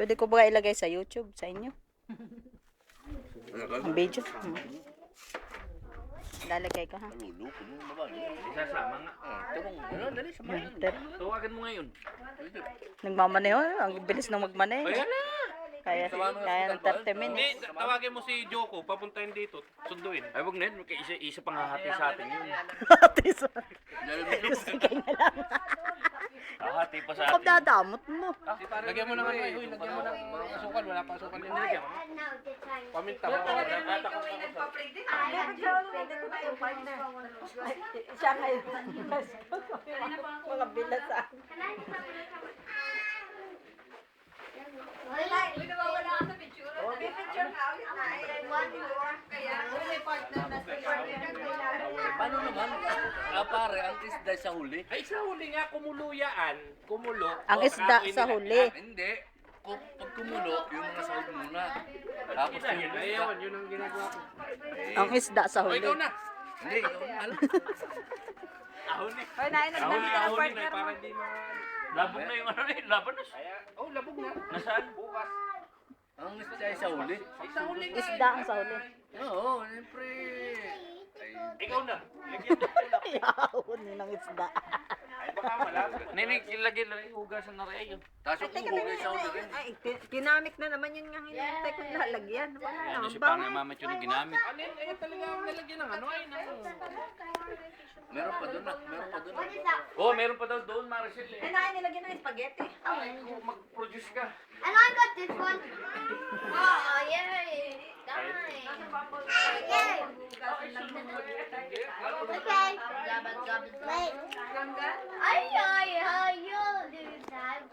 Pwede ko ba ilagay sa YouTube sa inyo? Ang video. Lalagay ko ha. Isasama nga. Dali, samahan. Tawagan mo ngayon. Nagmamaneho. Ang bilis nang magmaneho. Ayan na. Kaya ng 30 minutes. Hindi, tawagin mo si Joko, papuntahin dito, sunduin. Ay, wag na yun, isa pang hahati sa atin yun. Ate, sorry. Sige na lang. Hahati pa sa Kung atin. dadamot mo. Lagyan mo naman, lagyan mo ng mga asukal, wala pa asukal din nilagyan. Paminta mo, wala katakot ako sa... Siya ngayon. Mga bilas ah. Paano naman? Pare, ang isda sa huli. Ay, sa huli nga, kumuluyaan. Kumulo. Ang isda sa huli. Hindi. Pag kumulo, yung mga sahog muna. Tapos yung isda. Ayun, yun ang ginagawa ko. Ang isda sa O, huli. ikaw na. Hindi, ikaw na. Ahuli. Hoy, nainag na Ahuli, kita ang ahuli na, partner mo. para hindi ma... Labog na yung ano eh, labanos. Oh, labog na. Nasaan? Bukas. Ang isda ay sa huli. Sa huli nga. Isda ang sa huli. Oo, siyempre. Ikaw na. Lagyan mo. Yahon yun ang isda. Ay, baka malabog. Ninig, ilagay lang yung hugasan na rin yun. Tapos yung huli sa huli rin. Ay, kinamik na naman yun nga hinihintay kong lalagyan. Wala Ano naman si ba? Pangay Mamat yun ang ginamit. Ano yun? Ayun talaga ang nalagyan ng ano ay nang... Meron pa doon ah. Meron pa doon ah. Oh, meron pa daw doon, Maricel eh. Ay, nain nilagyan ng spaghetti. Mag-produce ka. And I got this one. Oh, yay. Nice. Yay. Okay. Wait. Ay, you do that.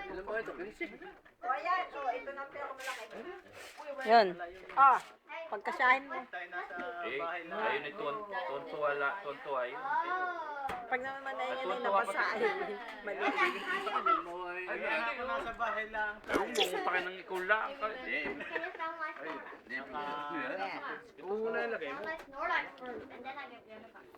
Ilan ba ito? 15. O, ayan. O, ito na ang pinakamalaki. Yun. Ah, pagkasahin mo. Eh, ayun eh, tuwan-tuwa yun. Pag naman na yan ay nabasahin. Mali. Ewan mo kung pakin ng ikaw lang. Hindi. Hindi. Oo, nalagay mo. Snorlax first, and then I get the other one.